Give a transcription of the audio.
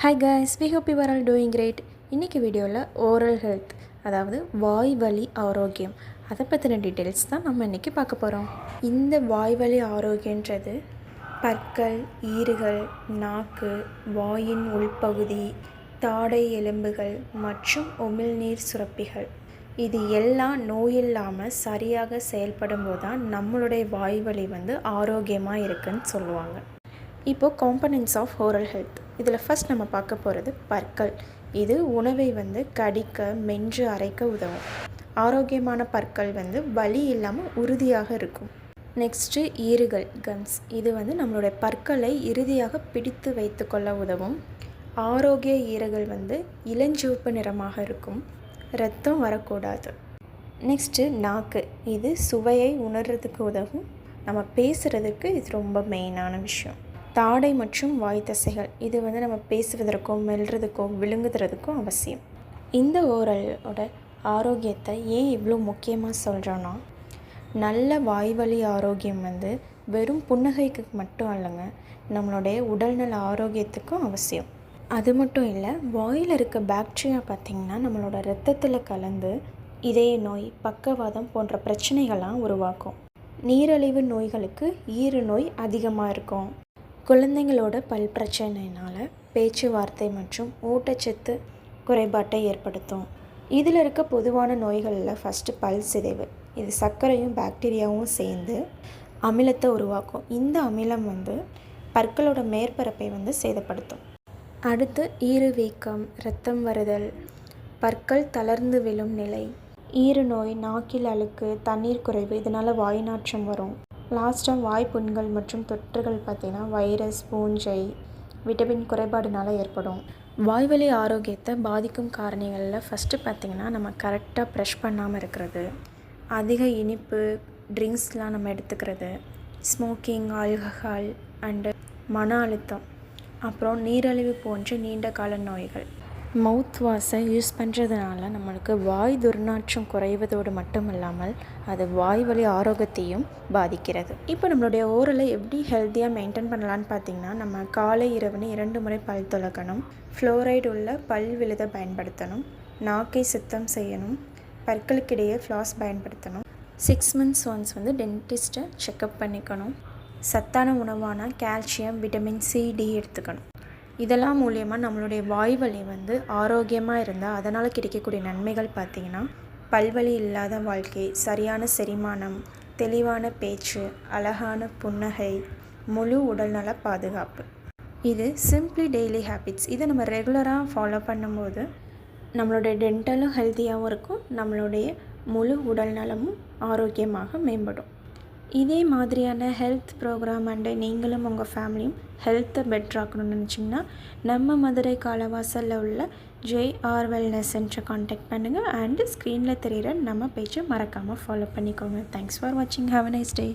Hi guys, we hope you are all doing great. இன்னைக்கு வீடியோவில் oral health அதாவது வாய் வலி ஆரோக்கியம் அதை பற்றின டீட்டெயில்ஸ் தான் நம்ம இன்றைக்கி பார்க்க போகிறோம். இந்த வாய் வலி ஆரோக்கியன்றது பற்கள், ஈறுகள், நாக்கு, வாயின் உள்பகுதி, தாடை எலும்புகள் மற்றும் உமிழ்நீர் சுரப்பிகள் இது எல்லாம் நோயில்லாமல் சரியாக செயல்படும் போது தான் நம்மளுடைய வாய் வலி ஆரோக்கியமாக இருக்குன்னு சொல்லுவாங்க. இப்போது காம்பனன்ட்ஸ் ஆஃப் ஓரல் ஹெல்த் இதில் ஃபஸ்ட் நம்ம பார்க்க போகிறது பற்கள். இது உணவை கடிக்க மென்று அரைக்க உதவும். ஆரோக்கியமான பற்கள் வலி இல்லாமல் உறுதியாக இருக்கும். நெக்ஸ்ட்டு ஈறுகள் கம்ஸ். இது நம்மளுடைய பற்களை இறுதியாக பிடித்து வைத்து கொள்ள உதவும். ஆரோக்கிய ஈறுகள் இளஞ்சிவப்பு நிறமாக இருக்கும். இரத்தம் வரக்கூடாது. நெக்ஸ்ட்டு நாக்கு. இது சுவையை உணர்றதுக்கு உதவும். நம்ம பேசுகிறதுக்கு இது ரொம்ப மெயினான விஷயம். தாடை மற்றும் வாய் தசைகள். இது நம்ம பேசுவதற்கோ மெல்றதுக்கோ விழுங்குறதுக்கோ அவசியம். இந்த ஓரலோட ஆரோக்கியத்தை ஏன் இவ்வளோ முக்கியமாக சொல்கிறோன்னா, நல்ல வாய்வழி ஆரோக்கியம் வெறும் புன்னகைக்கு மட்டும் இல்லைங்க, நம்மளுடைய உடல்நல ஆரோக்கியத்துக்கும் அவசியம். அது மட்டும் இல்லை, வாயில் இருக்க பாக்டீரியா பார்த்திங்கன்னா நம்மளோட இரத்தத்தில் கலந்து இதய நோய், பக்கவாதம் போன்ற பிரச்சனைகள்லாம் உருவாக்கும். நீரிழிவு நோய்களுக்கு ஈறு நோய் அதிகமாக இருக்கும். குழந்தைங்களோட பல் பிரச்சனையினால் பேச்சுவார்த்தை மற்றும் ஊட்டச்சத்து குறைபாட்டை ஏற்படுத்தும். இதில் இருக்க பொதுவான நோய்களில் ஃபஸ்ட்டு பல் சிதைவு. இது சர்க்கரையும் பாக்டீரியாவும் சேர்ந்து அமிலத்தை உருவாக்கும். இந்த அமிலம் பற்களோட மேற்பரப்பை சேதப்படுத்தும். அடுத்து ஈறு வீக்கம், இரத்தம் வருதல், பற்கள் தளர்ந்து விழும் நிலை, ஈறு நோய், நாக்கில் அழுக்கு, தண்ணீர் குறைவு, இதனால் வாய் நாற்றம் வரும். லாஸ்ட்டாக வாய்ப்புண்கள் மற்றும் தொற்றுகள் பார்த்திங்கன்னா வைரஸ், பூஞ்சை, விட்டமின் குறைபாடுனால ஏற்படும். வாய்வழி ஆரோக்கியத்தை பாதிக்கும் காரணிகளில் ஃபஸ்ட்டு பார்த்திங்கன்னா நம்ம கரெக்டாக ப்ரெஷ் பண்ணாமல் இருக்கிறது, அதிக இனிப்பு ட்ரிங்க்ஸ்லாம் நம்ம எடுத்துக்கிறது, ஸ்மோக்கிங், ஆல்கஹால் அண்டு மன அழுத்தம், அப்புறம் நீரிழிவு போன்ற நீண்ட கால நோய்கள். மவுத் வாஷை யூஸ் பண்ணுறதுனால நம்மளுக்கு வாய் துர்நாற்றம் குறைவதோடு மட்டும் இல்லாமல் அது வாய் வலி ஆரோக்கியத்தையும் பாதிக்கிறது. இப்போ நம்மளுடைய ஓரலை எப்படி ஹெல்த்தியாக மெயின்டைன் பண்ணலான்னு பார்த்திங்கன்னா, நம்ம காலை இரவுன்னு 2 முறை பல் துலக்கணும், ஃப்ளோரைடு உள்ள பல் விழுதை பயன்படுத்தணும், நாக்கை சுத்தம் செய்யணும், பற்களுக்கிடையே ஃப்ளாஸ் பயன்படுத்தணும், 6 months ஒன்ஸ் டென்டிஸ்ட்டை செக்கப் பண்ணிக்கணும், சத்தான உணவான கால்சியம், விட்டமின் சி, டி எடுத்துக்கணும். இதெல்லாம் மூலியமாக நம்மளுடைய வாய்வலி ஆரோக்கியமாக இருந்தால் அதனால் கிடைக்கக்கூடிய நன்மைகள் பார்த்திங்கன்னா, பல்வலி இல்லாத வாழ்க்கை, சரியான செரிமானம், தெளிவான பேச்சு, அழகான புன்னகை, முழு உடல்நல பாதுகாப்பு. இது சிம்பிளி டெய்லி ஹேபிட்ஸ். இதை நம்ம ரெகுலராக ஃபாலோ பண்ணும்போது நம்மளுடைய டென்டலும் ஹெல்த்தியாகவும் இருக்கும், நம்மளுடைய முழு உடல்நலமும் ஆரோக்கியமாக மேம்படும். இதே மாதிரியான ஹெல்த் ப்ரோக்ராம் அண்டு நீங்களும் உங்கள் ஃபேமிலியும் ஹெல்த்தை பெட்டராக்கணும்னு நினச்சிங்கன்னா நம்ம மதுரை காலவாசலில் உள்ள ஜேஆர் வெல்னஸ் சென்டரை கான்டாக்ட் பண்ணுங்கள். அண்டு ஸ்க்ரீனில் தெரிகிற நம்ம பேஜை மறக்காமல் ஃபாலோ பண்ணிக்கோங்க. தேங்க்ஸ் ஃபார் வாட்சிங். Have a nice day.